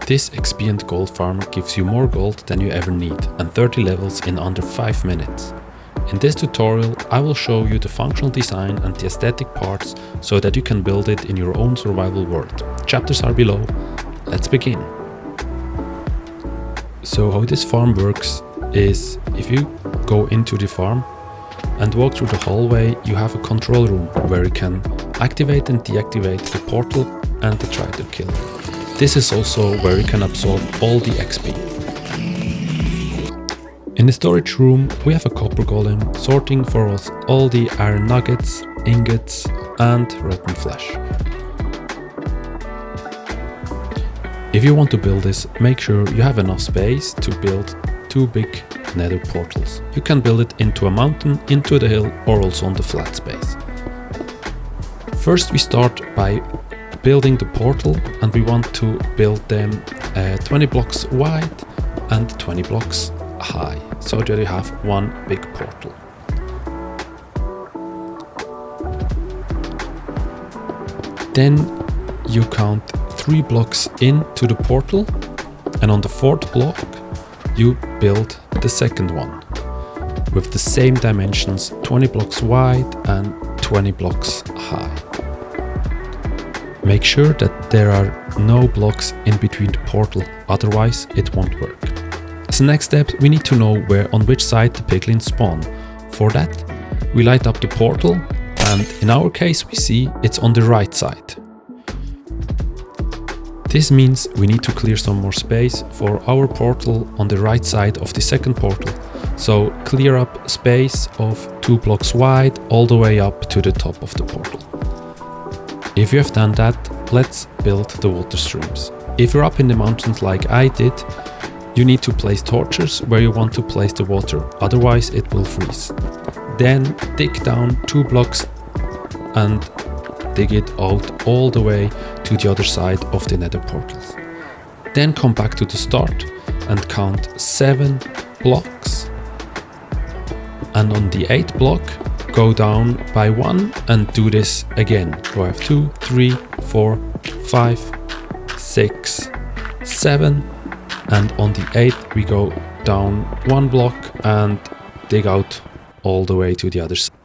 This expedient gold farm gives you more gold than you ever need and 30 levels in under 5 minutes. In this tutorial I will show you the functional design and the aesthetic parts so that you can build it in your own survival world. Chapters are below. Let's begin. So how this farm works is if you go into the farm and walk through the hallway, you have a control room where you can activate and deactivate the portal and the Trident Killer. This is also where you can absorb all the XP. In the storage room we have a copper golem sorting for us all the iron nuggets, ingots and rotten flesh. If you want to build this, make sure you have enough space to build 2 big nether portals. You can build it into a mountain, into the hill or also on the flat space. First we start by building the portal and we want to build them 20 blocks wide and 20 blocks high, so that you have one big portal. Then you count 3 blocks into the portal and on the 4th block you build the second one with the same dimensions, 20 blocks wide and 20 blocks high. Make sure that there are no blocks in between the portal, otherwise it won't work. As a next step, we need to know on which side the piglins spawn. For that, we light up the portal and in our case we see it's on the right side. This means we need to clear some more space for our portal on the right side of the second portal. So clear up space of 2 blocks wide all the way up to the top of the portal. If you have done that, let's build the water streams. If you're up in the mountains like I did, you need to place torches where you want to place the water, otherwise it will freeze. Then dig down 2 blocks and dig it out all the way to the other side of the nether portals. Then come back to the start and count 7 blocks. And on the 8th block, go down by 1 and do this again. So I have 2, 3, 4, 5, 6, 7 and on the 8th we go down 1 block and dig out all the way to the other side.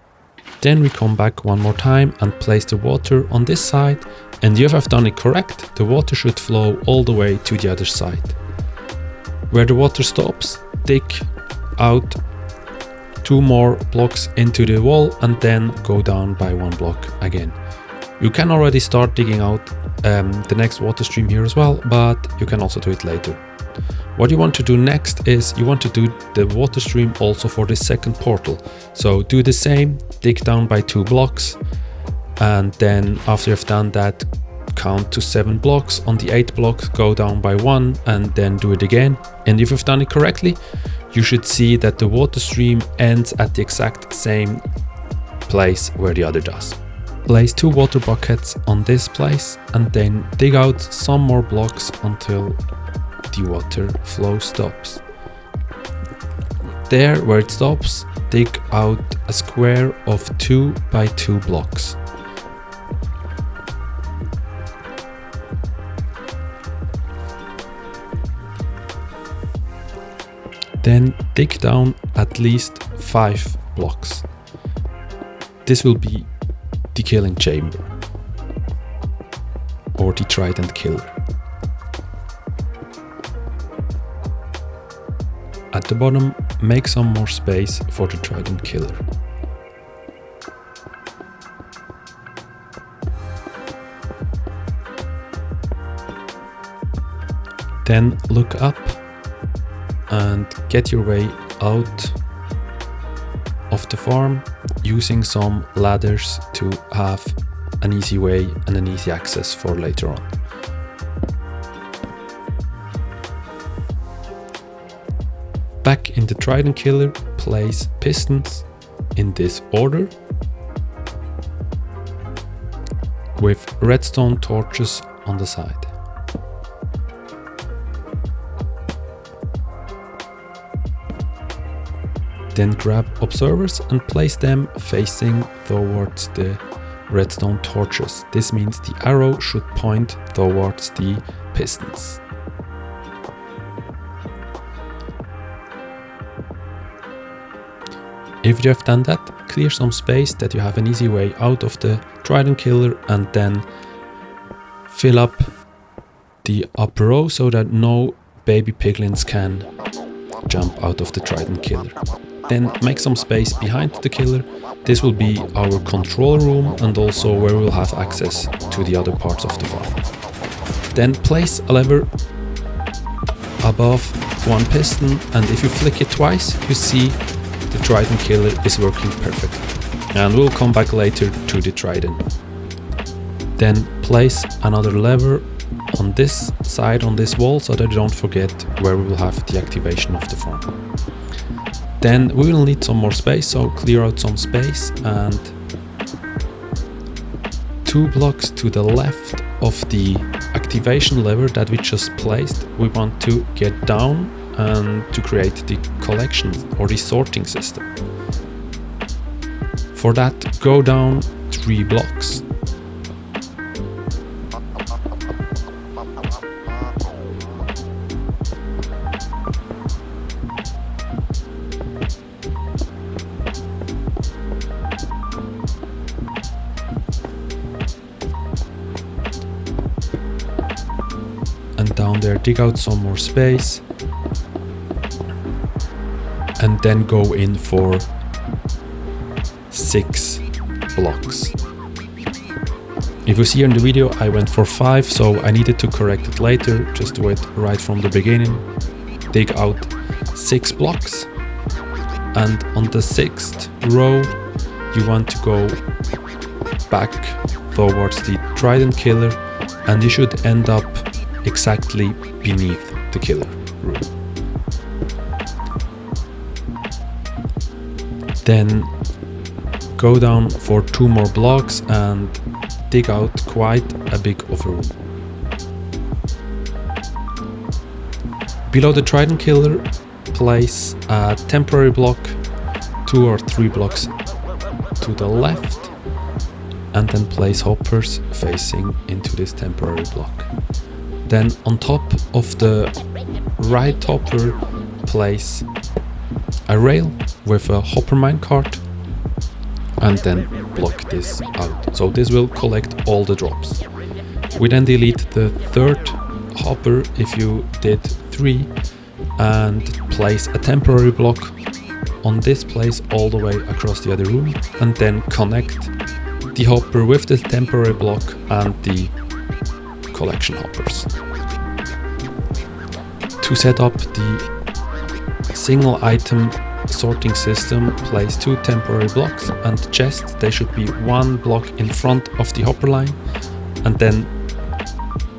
Then we come back one more time and place the water on this side, and if I've done it correct, the water should flow all the way to the other side. Where the water stops, dig out 2 more blocks into the wall and then go down by 1 block again. You can already start digging out the next water stream here as well, but you can also do it later. What you want to do next is you want to do the water stream also for the second portal. So do the same, dig down by 2 blocks and then after you've done that, count to 7 blocks. On the 8th block go down by 1 and then do it again. And if you've done it correctly, you should see that the water stream ends at the exact same place where the other does. Place 2 water buckets on this place and then dig out some more blocks until the water flow stops. There where it stops, dig out a square of 2 by 2 blocks. Then dig down at least 5 blocks. This will be the killing chamber or the Trident Killer. At the bottom, make some more space for the Trident Killer. Then look up and get your way out of the farm using some ladders to have an easy way and an easy access for later on. Back in the Trident Killer, place pistons in this order with redstone torches on the side. Then grab observers and place them facing towards the redstone torches. This means the arrow should point towards the pistons. If you have done that, clear some space that you have an easy way out of the Trident Killer, and then fill up the upper row so that no baby piglins can jump out of the Trident Killer. Then make some space behind the killer. This will be our control room and also where we'll have access to the other parts of the farm. Then place a lever above one piston, and if you flick it twice, you see the Trident Killer is working perfectly. And we'll come back later to the Trident. Then place another lever on this side, on this wall, so that you don't forget where we will have the activation of the farm. Then we will need some more space, so clear out some space, and 2 blocks to the left of the activation lever that we just placed, we want to get down and to create the collection or the sorting system. For that, go down 3 blocks. And down there, dig out some more space, and then go in for 6 blocks. If you see here in the video, I went for 5, so I needed to correct it later. Just do it right from the beginning. Dig out 6 blocks, and on the 6th row you want to go back towards the Trident Killer, and you should end up exactly beneath the killer room. Then go down for 2 more blocks and dig out quite a big of a room. Below the Trident Killer, place a temporary block 2 or 3 blocks to the left, and then place hoppers facing into this temporary block. Then on top of the right hopper, place a rail with a Hopper Minecart, and then block this out. So this will collect all the drops. We then delete the 3rd hopper if you did 3, and place a temporary block on this place all the way across the other room, and then connect the hopper with the temporary block and the collection hoppers. To set up the single item sorting system, place 2 temporary blocks and chests. They should be 1 block in front of the hopper line, and then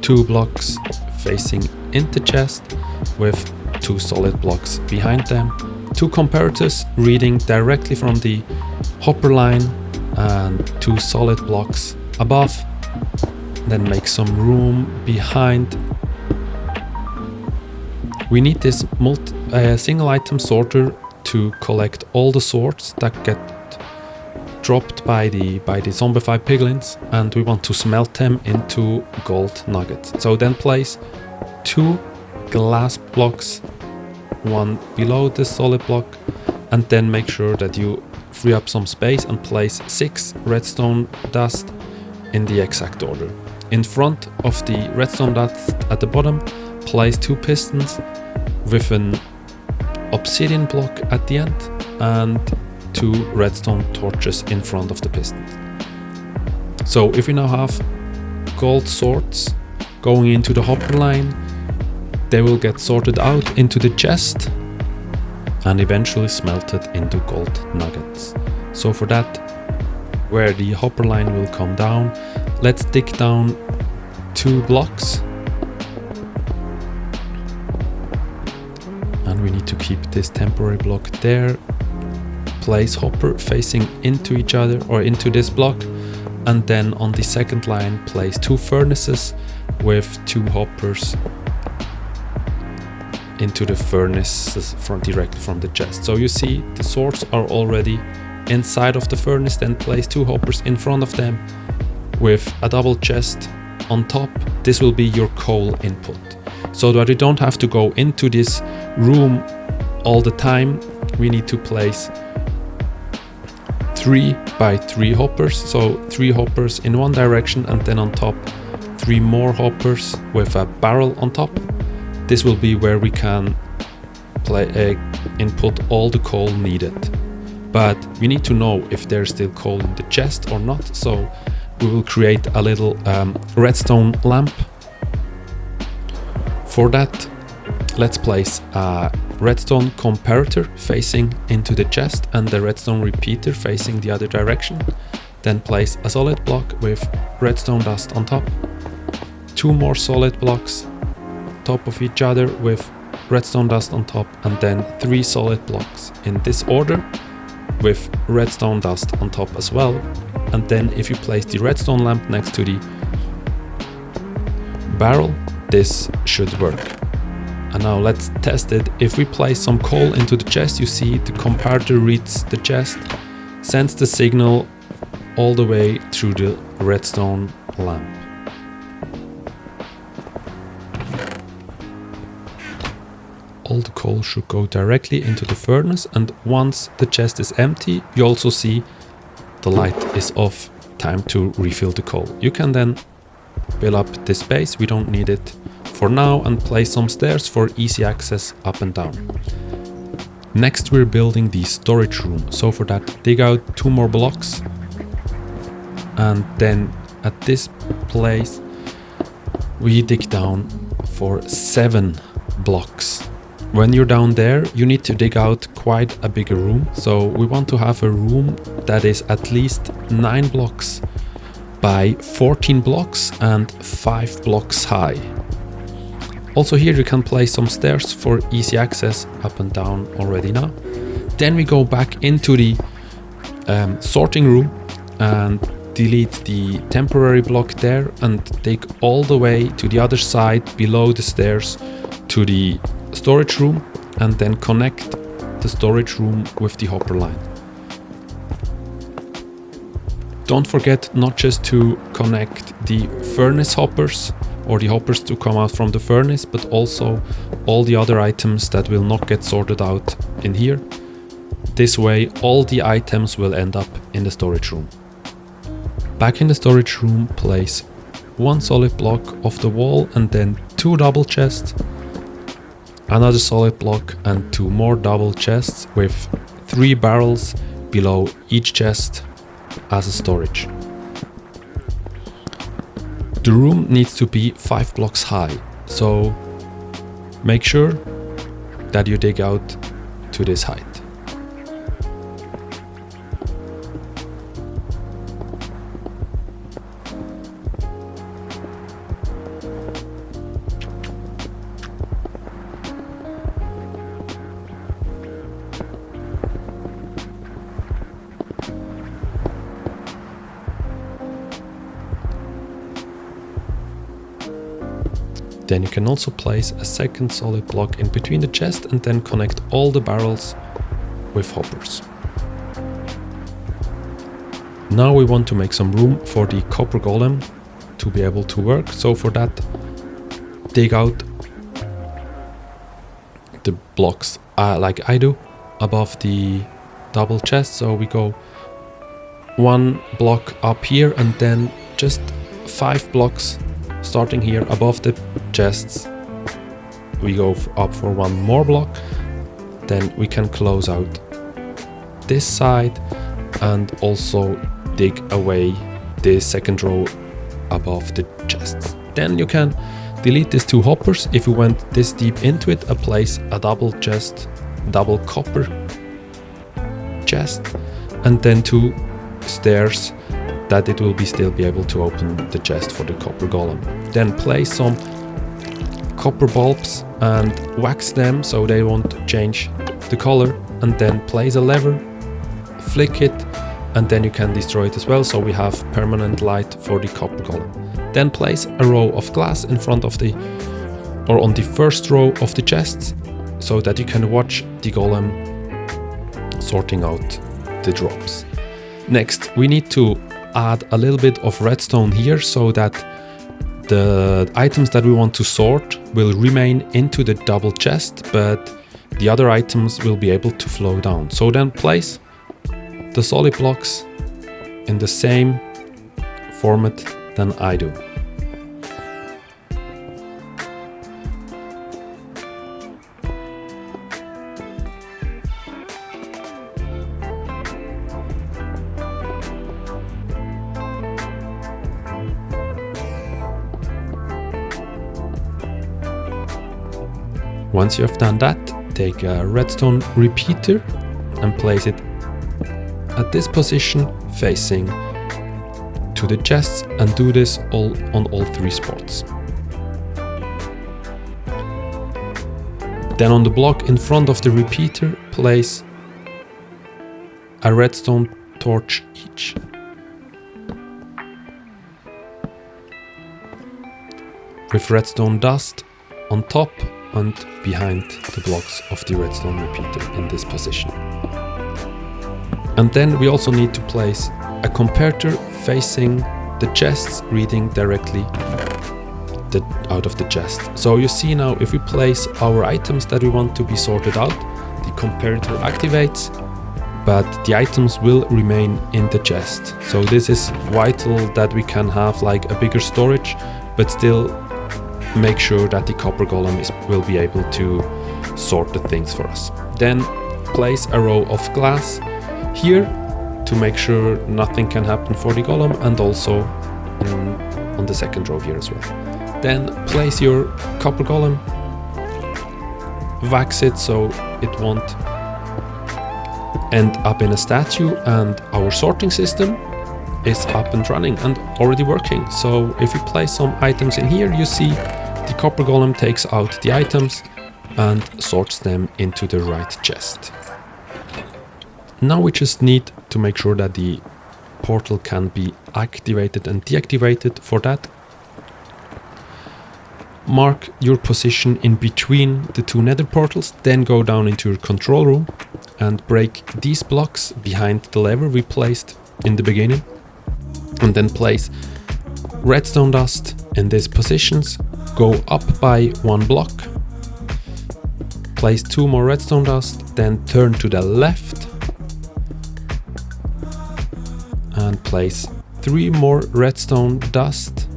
2 blocks facing into chest with 2 solid blocks behind them. 2 comparators reading directly from the hopper line, and 2 solid blocks above. Then make some room behind. We need this single item sorter to collect all the sorts that get dropped by the zombified piglins, and we want to smelt them into gold nuggets. So then place 2 glass blocks, 1 below the solid block, and then make sure that you free up some space and place 6 redstone dust in the exact order. In front of the redstone dust at the bottom, place 2 pistons with an obsidian block at the end, and 2 redstone torches in front of the pistons. So if we now have gold sorts going into the hopper line, they will get sorted out into the chest and eventually smelted into gold nuggets. So for that, where the hopper line will come down, let's dig down 2 blocks, and we need to keep this temporary block there. Place hopper facing into each other or into this block, and then on the 2nd line place 2 furnaces with 2 hoppers into the furnaces directly from the chest. So you see the sorts are already inside of the furnace. Then place 2 hoppers in front of them with a double chest on top. This will be your coal input, so that you don't have to go into this room all the time. We need to place 3 by 3 hoppers, so 3 hoppers in one direction, and then on top 3 more hoppers with a barrel on top. This will be where we can input all the coal needed. But we need to know if there's still coal in the chest or not, so we will create a little redstone lamp. For that, let's place a redstone comparator facing into the chest and the redstone repeater facing the other direction. Then place a solid block with redstone dust on top. 2 more solid blocks top of each other with redstone dust on top, and then 3 solid blocks in this order with redstone dust on top as well. And then if you place the redstone lamp next to the barrel, this should work. And now let's test it. If we place some coal into the chest, you see the comparator reads the chest, sends the signal all the way through the redstone lamp. All the coal should go directly into the furnace, and once the chest is empty, you also see the light is off. Time to refill the coal. You can then fill up this space, we don't need it for now, and place some stairs for easy access up and down. Next we're building the storage room, so for that dig out 2 more blocks, and then at this place we dig down for 7 blocks. When you're down there, you need to dig out quite a bigger room. So we want to have a room that is at least 9 blocks by 14 blocks and 5 blocks high. Also here you can place some stairs for easy access up and down already now. Then we go back into the sorting room and delete the temporary block there and dig all the way to the other side below the stairs to the storage room, and then connect the storage room with the hopper line. Don't forget not just to connect the furnace hoppers or the hoppers to come out from the furnace, but also all the other items that will not get sorted out in here. This way all the items will end up in the storage room. Back in the storage room, place 1 solid block of the wall and then 2 double chests, another solid block and 2 more double chests with 3 barrels below each chest as a storage. The room needs to be 5 blocks high, so make sure that you dig out to this height. Then you can also place a second solid block in between the chest and then connect all the barrels with hoppers. Now we want to make some room for the copper golem to be able to work. So for that, dig out the blocks like I do above the double chest. So we go 1 block up here and then just 5 blocks starting here above the chests. We go up for 1 more block, then we can close out this side and also dig away the second row above the chests. Then you can delete these 2 hoppers. If you went this deep into it, place a double chest, double copper chest, and then 2 stairs that it will still be able to open the chest for the copper golem. Then place some copper bulbs and wax them so they won't change the color, and then place a lever, flick it, and then you can destroy it as well, so we have permanent light for the copper golem. Then place a row of glass in front of the, or on the first row of the chests, so that you can watch the golem sorting out the drops. Next, we need to add a little bit of redstone here so that the items that we want to sort will remain into the double chest, but the other items will be able to flow down. So then place the solid blocks in the same format than I do. Once you have done that, take a Redstone Repeater and place it at this position facing to the chests, and do this on all 3 spots. Then on the block in front of the repeater, place a redstone torch each. With redstone dust on top and behind the blocks of the redstone repeater in this position. And then we also need to place a comparator facing the chests, reading directly out of the chest. So you see now, if we place our items that we want to be sorted out, the comparator activates, but the items will remain in the chest. So this is vital that we can have like a bigger storage, but still make sure that the copper golem will be able to sort the things for us. Then place a row of glass here to make sure nothing can happen for the golem, and also on the second row here as well. Then place your copper golem, wax it so it won't end up in a statue, and our sorting system is up and running and already working. So if you place some items in here, you see the copper golem takes out the items and sorts them into the right chest. Now we just need to make sure that the portal can be activated and deactivated. For that, mark your position in between the 2 nether portals, then go down into your control room and break these blocks behind the lever we placed in the beginning, and then place redstone dust in these positions. Go up by 1 block, place 2 more redstone dust, then turn to the left and place 3 more redstone dust,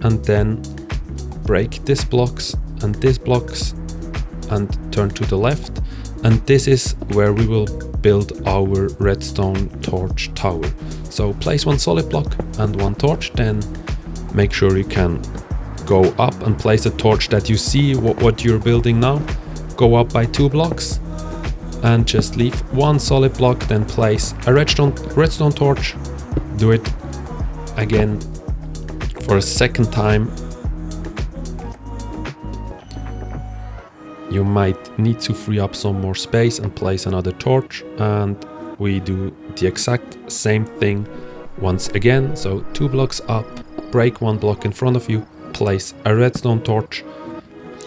and then break these blocks and these blocks and turn to the left. And this is where we will build our redstone torch tower. So place 1 solid block and 1 torch, then make sure you can go up and place a torch that you see what you're building now. Go up by 2 blocks and just leave 1 solid block, then place a redstone torch. Do it again for a second time. You might need to free up some more space and place another torch, and we do the exact same thing once again. So 2 blocks up, break 1 block in front of you, place a redstone torch,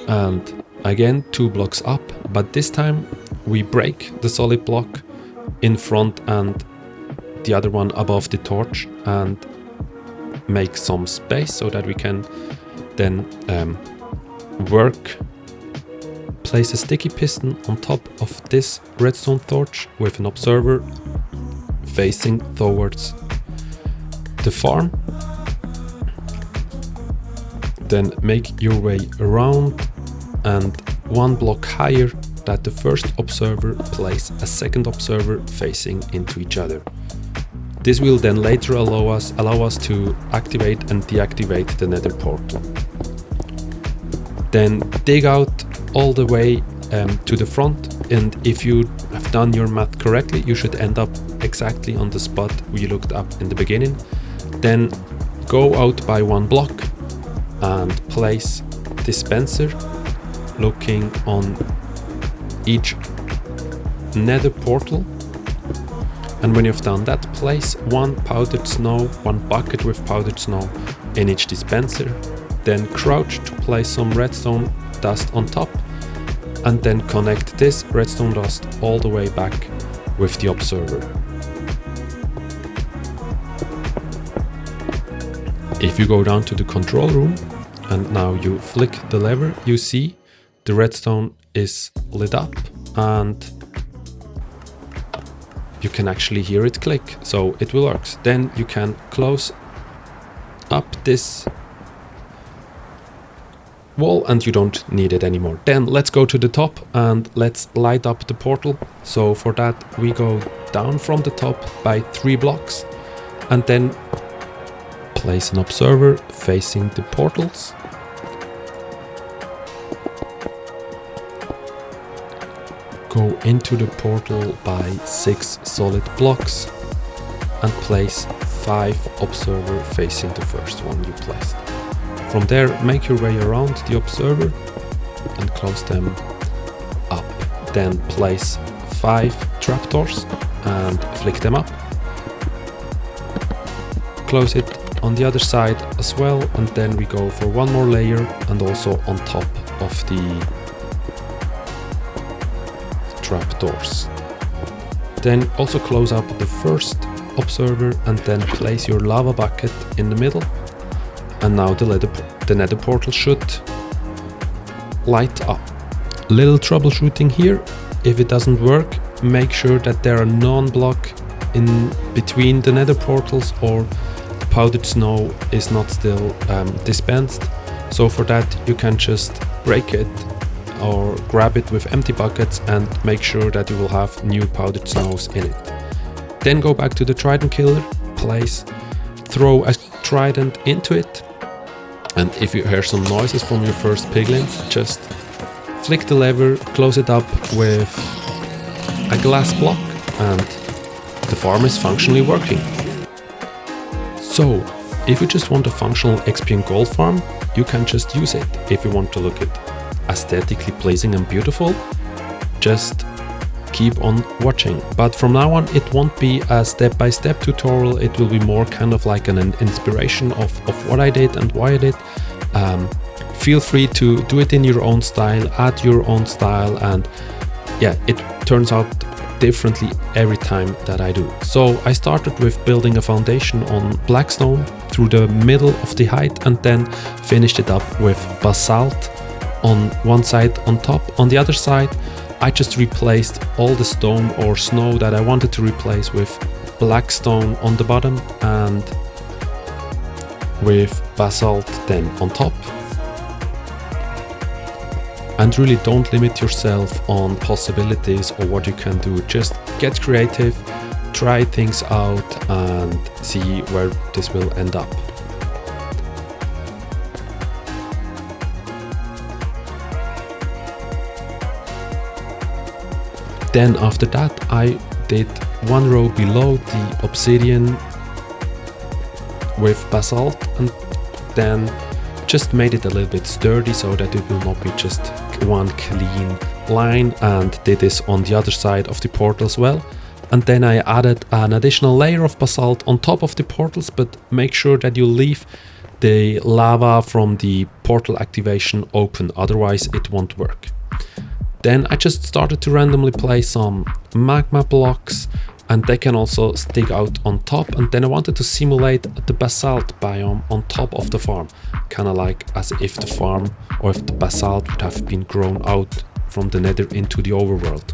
and again 2 blocks up, but this time we break the solid block in front and the other one above the torch, and make some space so that we can then work. Place a sticky piston on top of this redstone torch with an observer facing towards the farm. Then make your way around, and 1 block higher that the first observer, place a second observer facing into each other. This will then later allow us to activate and deactivate the nether portal. Then dig out all the way to the front, and if you have done your math correctly, you should end up exactly on the spot we looked up in the beginning. Then go out by 1 block and place dispenser looking on each nether portal. And when you've done that, place 1 powdered snow, 1 bucket with powdered snow in each dispenser. Then crouch to place some redstone dust on top, and then connect this redstone dust all the way back with the observer. If you go down to the control room and now you flick the lever, you see the redstone is lit up, and you can actually hear it click, so it will work. Then you can close up this wall and you don't need it anymore. Then let's go to the top and let's light up the portal. So for that we go down from the top by 3 blocks and then place an observer facing the portals. Go into the portal by 6 solid blocks and place 5 observer facing the first one you placed. From there, make your way around the observer and close them up. Then place 5 trapdoors and flick them up. Close it on the other side as well, and then we go for one more layer and also on top of the trapdoors. Then also close up the first observer and then place your lava bucket in the middle. And now the nether portal should light up. Little troubleshooting here. If it doesn't work, make sure that there are non-block in between the nether portals or the powdered snow is not still dispensed. So for that you can just break it or grab it with empty buckets and make sure that you will have new powdered snows in it. Then go back to the Trident Killer, throw a trident into it, and if you hear some noises from your first piglins, just flick the lever, close it up with a glass block, and the farm is functionally working. So, if you just want a functional XP and gold farm, you can just use it. If you want to look at aesthetically pleasing and beautiful, just keep on watching. But from now on it won't be a step-by-step tutorial, it will be more kind of like an inspiration of what I did and why I did. Feel free to do it in your own style, add your own style, and yeah, it turns out differently every time that I do. So I started with building a foundation on blackstone through the middle of the height and then finished it up with basalt on one side on top. On the other side I just replaced all the stone or snow that I wanted to replace with black stone on the bottom and with basalt then on top. And really don't limit yourself on possibilities or what you can do. Just get creative, try things out and see where this will end up. Then after that I did one row below the obsidian with basalt and then just made it a little bit sturdy so that it will not be just one clean line, and did this on the other side of the portal as well. And then I added an additional layer of basalt on top of the portals, but make sure that you leave the lava from the portal activation open, otherwise it won't work. Then I just started to randomly place some magma blocks and they can also stick out on top, and then I wanted to simulate the basalt biome on top of the farm, kind of like as if the farm or if the basalt would have been grown out from the nether into the overworld.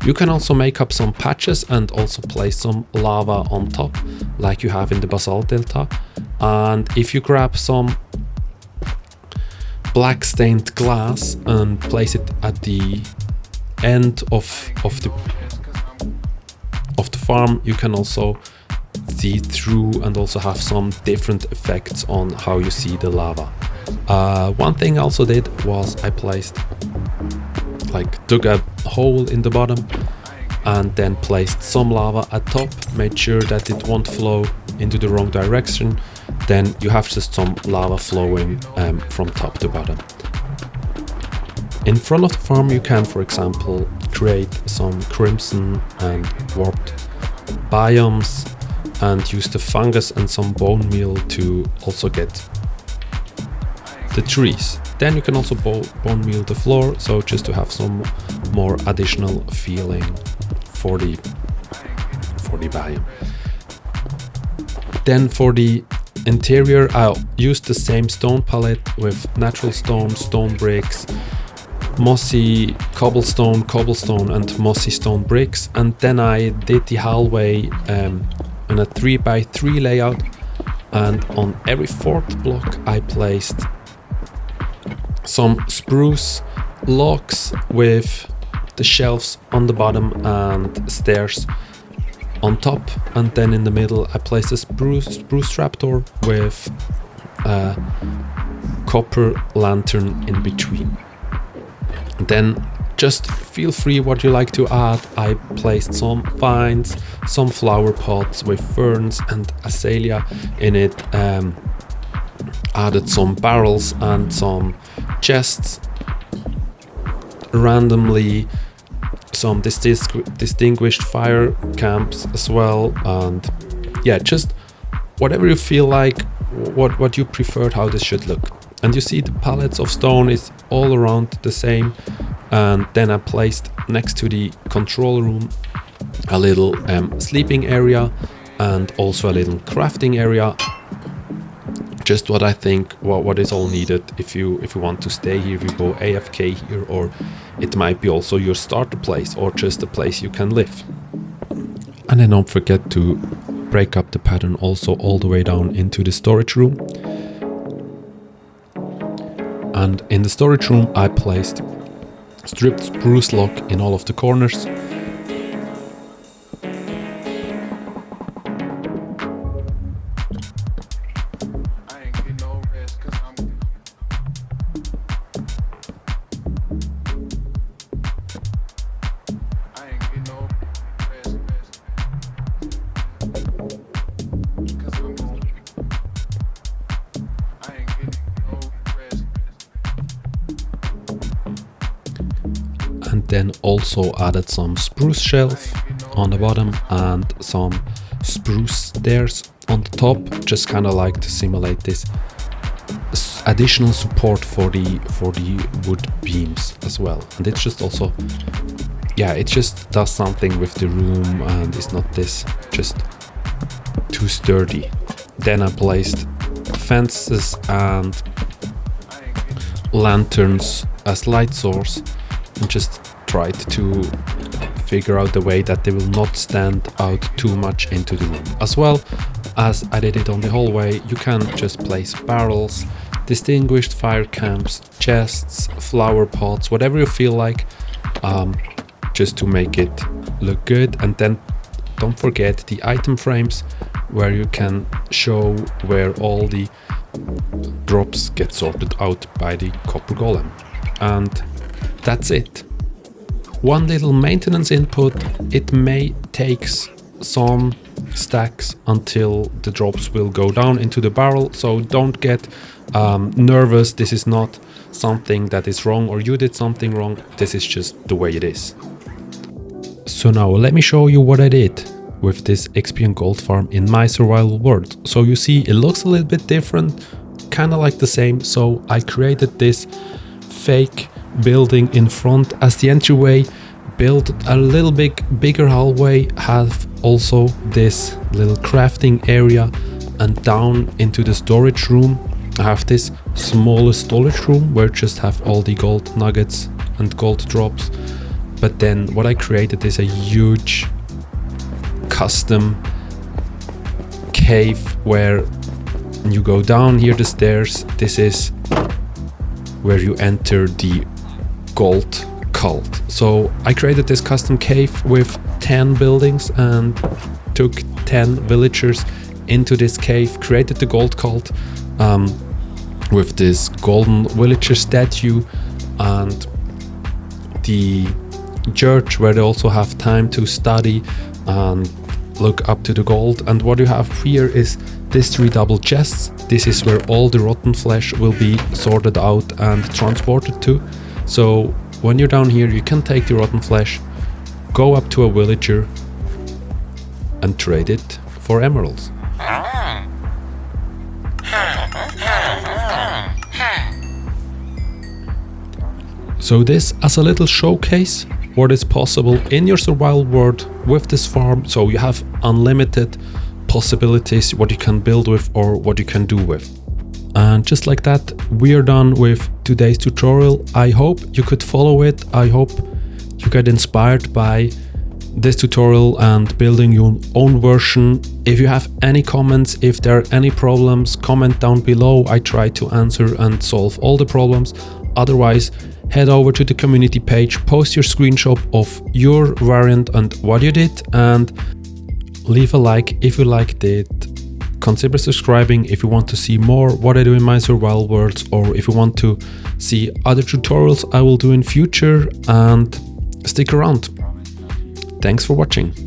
You can also make up some patches and also place some lava on top like you have in the basalt delta, and if you grab some black stained glass and place it at the end of the farm, you can also see through and also have some different effects on how you see the lava. One thing I also did was I dug a hole in the bottom and then placed some lava at top, made sure that it won't flow into the wrong direction. Then you have just some lava flowing from top to bottom. In front of the farm you can, for example, create some crimson and warped biomes and use the fungus and some bone meal to also get the trees. Then you can also bone meal the floor, so just to have some more additional feeling for the biome. Then for the interior I'll use the same stone palette with natural stone, stone bricks, mossy cobblestone and mossy stone bricks, and then I did the hallway in a 3x3 layout, and on every fourth block I placed some spruce logs with the shelves on the bottom and stairs on top, and then in the middle I placed a spruce trapdoor with a copper lantern in between. Then just feel free what you like to add. I placed some vines, some flower pots with ferns and azalea in it, added some barrels and some chests, randomly some distinguished fire camps as well, and yeah, just whatever you feel like, what you preferred how this should look. And you see the pallets of stone is all around the same. And then I placed next to the control room a little sleeping area and also a little crafting area. Just what I think what is all needed if you want to stay here, if you go AFK here, or it might be also your starter place or just a place you can live. And then don't forget to break up the pattern also all the way down into the storage room. And in the storage room I placed stripped spruce log in all of the corners. And then also added some spruce shelf on the bottom and some spruce stairs on the top, just kind of like to simulate this additional support for the wood beams as well. And it's just also, yeah, it just does something with the room and it's not this just too sturdy. Then I placed fences and lanterns as light source, and just tried to figure out the way that they will not stand out too much into the room. As well as I did it on the hallway, you can just place barrels, distinguished fire camps, chests, flower pots, whatever you feel like, just to make it look good. And then don't forget the item frames where you can show where all the drops get sorted out by the copper golem. And that's it. One little maintenance input, it may take some stacks until the drops will go down into the barrel, so don't get nervous. This is not something that is wrong or you did something wrong, this is just the way it is. So now let me show you what I did with this XP and gold farm in my survival world. So you see it looks a little bit different, kind of like the same, so I created this fake building in front as the entryway, built a little bit bigger hallway, have also this little crafting area, and down into the storage room I have this smaller storage room where I just have all the gold nuggets and gold drops. But then what I created is a huge custom cave where you go down here the stairs. This is where you enter the gold cult. So I created this custom cave with 10 buildings and took 10 villagers into this cave, created the gold cult with this golden villager statue and the church where they also have time to study and look up to the gold. And what you have here is these 3 double chests. This is where all the rotten flesh will be sorted out and transported to. So when you're down here, you can take the rotten flesh, go up to a villager and trade it for emeralds. So this as a little showcase what is possible in your survival world with this farm. So you have unlimited possibilities what you can build with or what you can do with. And just like that, we are done with today's tutorial. I hope you could follow it. I hope you get inspired by this tutorial and building your own version. If you have any comments, if there are any problems, comment down below. I try to answer and solve all the problems. Otherwise, head over to the community page, post your screenshot of your variant and what you did, and leave a like if you liked it. Consider subscribing if you want to see more what I do in my survival worlds, or if you want to see other tutorials I will do in future, and stick around. Thanks for watching.